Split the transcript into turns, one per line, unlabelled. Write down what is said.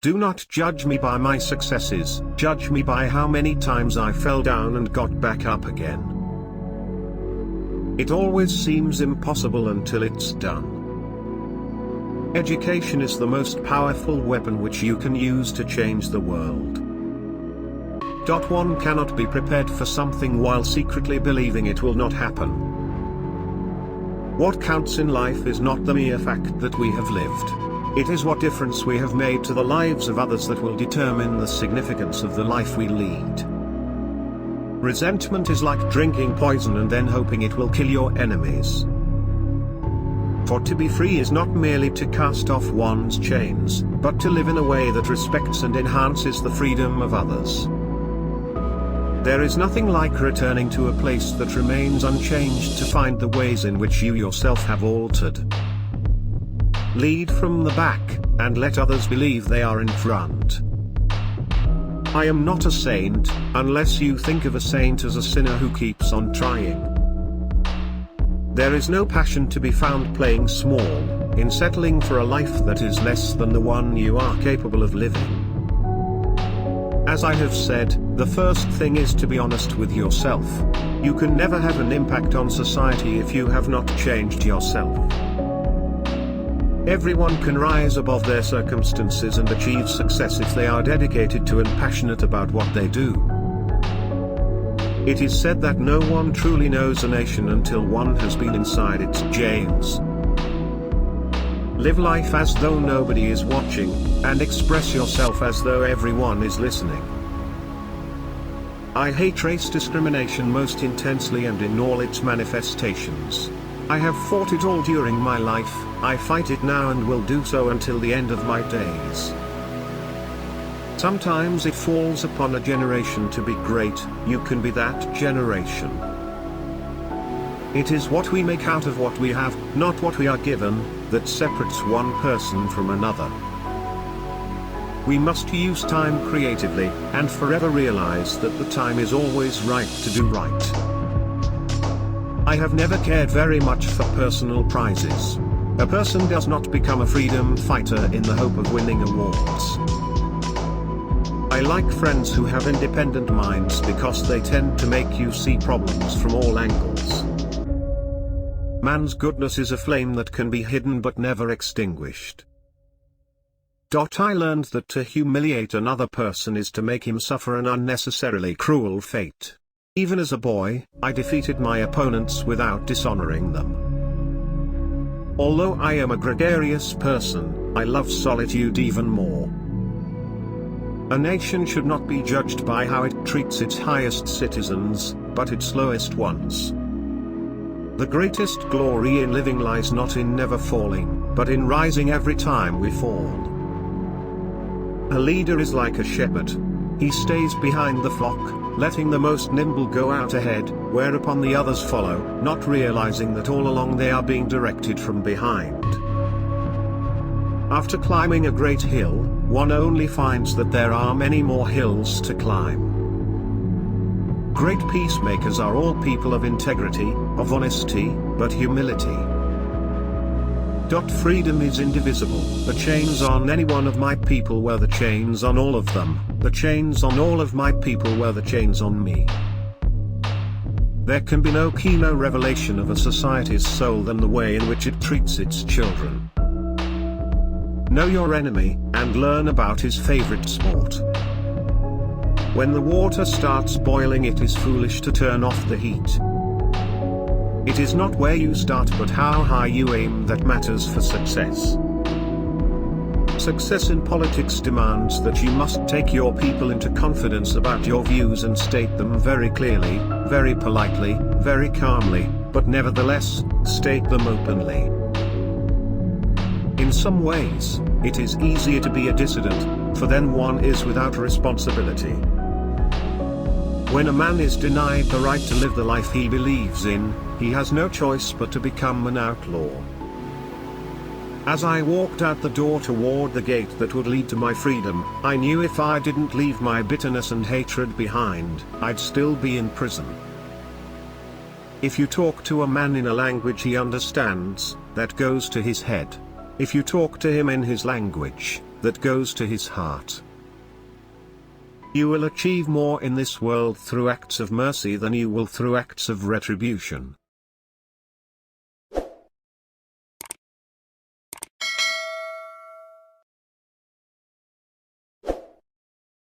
Do not judge me by my successes, judge me by how many times I fell down and got back up again. It always seems impossible until it's done. Education is the most powerful weapon which you can use to change the world. One cannot be prepared for something while secretly believing it will not happen. What counts in life is not the mere fact that we have lived. It is what difference we have made to the lives of others that will determine the significance of the life we lead. Resentment is like drinking poison and then hoping it will kill your enemies. For to be free is not merely to cast off one's chains, but to live in a way that respects and enhances the freedom of others. There is nothing like returning to a place that remains unchanged to find the ways in which you yourself have altered. Lead from the back, and let others believe they are in front. I am not a saint, unless you think of a saint as a sinner who keeps on trying. There is no passion to be found playing small, in settling for a life that is less than the one you are capable of living. As I have said, the first thing is to be honest with yourself. You can never have an impact on society if you have not changed yourself. Everyone can rise above their circumstances and achieve success if they are dedicated to and passionate about what they do. It is said that no one truly knows a nation until one has been inside its jails. Live life as though nobody is watching, and express yourself as though everyone is listening. I hate race discrimination most intensely and in all its manifestations. I have fought it all during my life, I fight it now and will do so until the end of my days. Sometimes it falls upon a generation to be great, you can be that generation. It is what we make out of what we have, not what we are given, that separates one person from another. We must use time creatively, and forever realize that the time is always right to do right. I have never cared very much for personal prizes. A person does not become a freedom fighter in the hope of winning awards. I like friends who have independent minds because they tend to make you see problems from all angles. Man's goodness is a flame that can be hidden but never extinguished. I learned that to humiliate another person is to make him suffer an unnecessarily cruel fate. Even as a boy, I defeated my opponents without dishonoring them. Although I am a gregarious person, I love solitude even more. A nation should not be judged by how it treats its highest citizens, but its lowest ones. The greatest glory in living lies not in never falling, but in rising every time we fall. A leader is like a shepherd. He stays behind the flock, letting the most nimble go out ahead, whereupon the others follow, not realizing that all along they are being directed from behind. After climbing a great hill, one only finds that there are many more hills to climb. Great peacemakers are all people of integrity, of honesty, but humility. Freedom is indivisible. The chains on any one of my people were the chains on all of them. The chains on all of my people were the chains on me. There can be no keener revelation of a society's soul than the way in which it treats its children. Know your enemy, and learn about his favorite sport. When the water starts boiling, it is foolish to turn off the heat. It is not where you start but how high you aim that matters for success. Success in politics demands that you must take your people into confidence about your views and state them very clearly, very politely, very calmly, but nevertheless, state them openly. In some ways, it is easier to be a dissident, for then one is without responsibility. When a man is denied the right to live the life he believes in, he has no choice but to become an outlaw. As I walked out the door toward the gate that would lead to my freedom, I knew if I didn't leave my bitterness and hatred behind, I'd still be in prison. If you talk to a man in a language he understands, that goes to his head. If you talk to him in his language, that goes to his heart. You will achieve more in this world through acts of mercy than you will through acts of retribution.